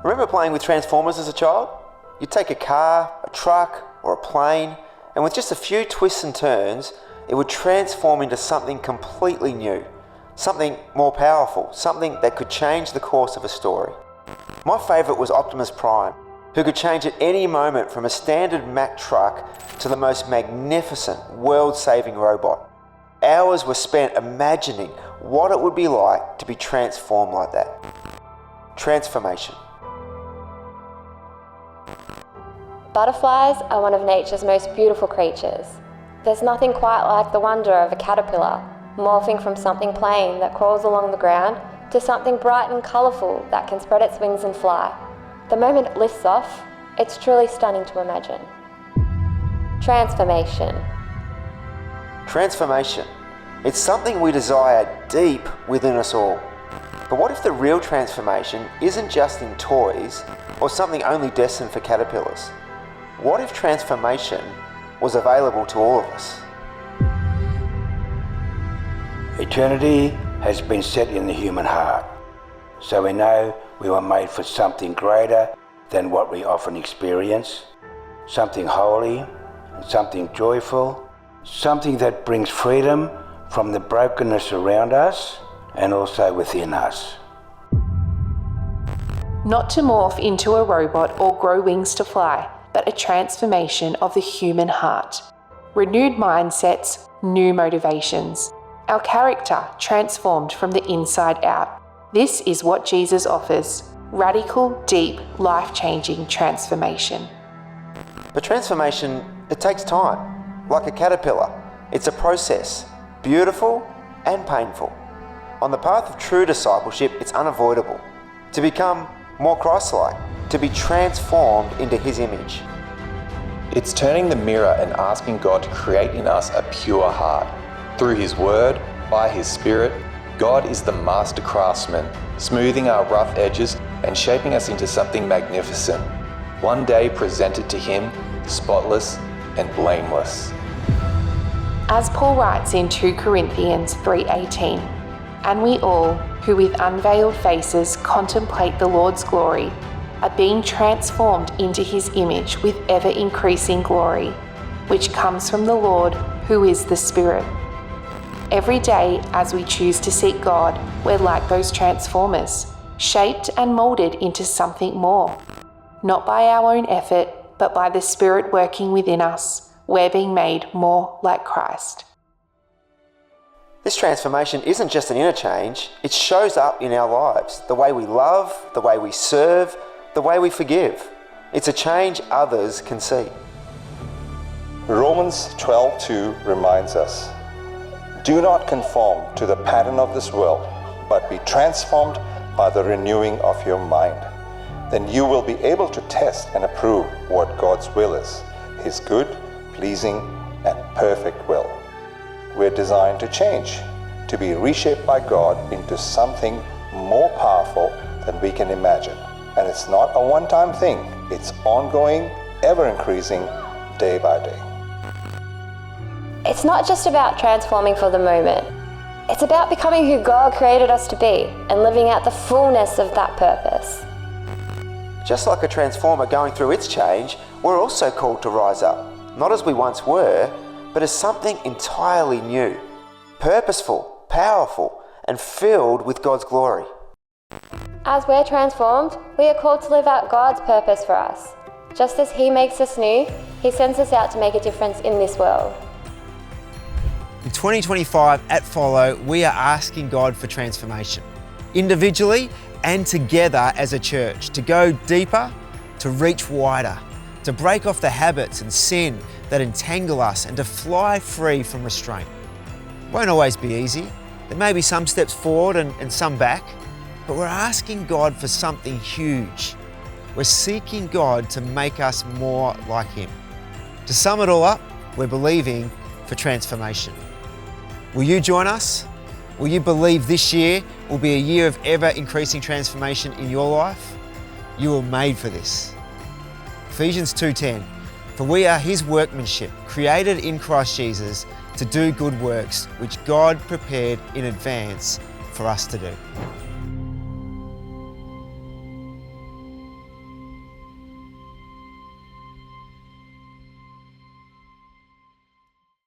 Remember playing with Transformers as a child? You'd take a car, a truck, or a plane, and with just a few twists and turns, it would transform into something completely new, something more powerful, something that could change the course of a story. My favourite was Optimus Prime, who could change at any moment from a standard Mack truck to the most magnificent, world-saving robot. Hours were spent imagining what it would be like to be transformed like that. Transformation. Butterflies are one of nature's most beautiful creatures. There's nothing quite like the wonder of a caterpillar morphing from something plain that crawls along the ground to something bright and colourful that can spread its wings and fly. The moment it lifts off, it's truly stunning to imagine. Transformation. Transformation. It's something we desire deep within us all. But what if the real transformation isn't just in toys or something only destined for caterpillars? What if transformation was available to all of us? Eternity has been set in the human heart, so we know we were made for something greater than what we often experience, something holy, something joyful, something that brings freedom from the brokenness around us and also within us. Not to morph into a robot or grow wings to fly, but a transformation of the human heart. Renewed mindsets, new motivations. Our character transformed from the inside out. This is what Jesus offers. Radical, deep, life-changing transformation. But transformation, it takes time. Like a caterpillar, it's a process, beautiful and painful. On the path of true discipleship, it's unavoidable. To become more Christ-like, to be transformed into His image. It's turning the mirror and asking God to create in us a pure heart. Through His Word, by His Spirit, God is the master craftsman, smoothing our rough edges and shaping us into something magnificent, one day presented to Him, spotless and blameless. As Paul writes in 2 Corinthians 3:18, "And we all, who with unveiled faces contemplate the Lord's glory, are being transformed into His image with ever-increasing glory, which comes from the Lord, who is the Spirit." Every day, as we choose to seek God, we're like those transformers, shaped and moulded into something more. Not by our own effort, but by the Spirit working within us, we're being made more like Christ. This transformation isn't just an inner change, it shows up in our lives. The way we love, the way we serve, the way we forgive. It's a change others can see. Romans 12:2 reminds us, "Do not conform to the pattern of this world, but be transformed by the renewing of your mind. Then you will be able to test and approve what God's will is, His good, pleasing, and perfect will." We're designed to change, to be reshaped by God into something more powerful than we can imagine. And it's not a one-time thing, it's ongoing, ever-increasing, day by day. It's not just about transforming for the moment. It's about becoming who God created us to be and living out the fullness of that purpose. Just like a transformer going through its change, we're also called to rise up, not as we once were, but as something entirely new, purposeful, powerful, and filled with God's glory. As we're transformed, we are called to live out God's purpose for us. Just as He makes us new, He sends us out to make a difference in this world. In 2025 at Follow, we are asking God for transformation, individually and together as a church, to go deeper, to reach wider, to break off the habits and sin that entangle us and to fly free from restraint. It won't always be easy. There may be some steps forward and some back, but we're asking God for something huge. We're seeking God to make us more like Him. To sum it all up, we're believing for transformation. Will you join us? Will you believe this year will be a year of ever-increasing transformation in your life? You were made for this. Ephesians 2:10, "For we are His workmanship, created in Christ Jesus to do good works, which God prepared in advance for us to do."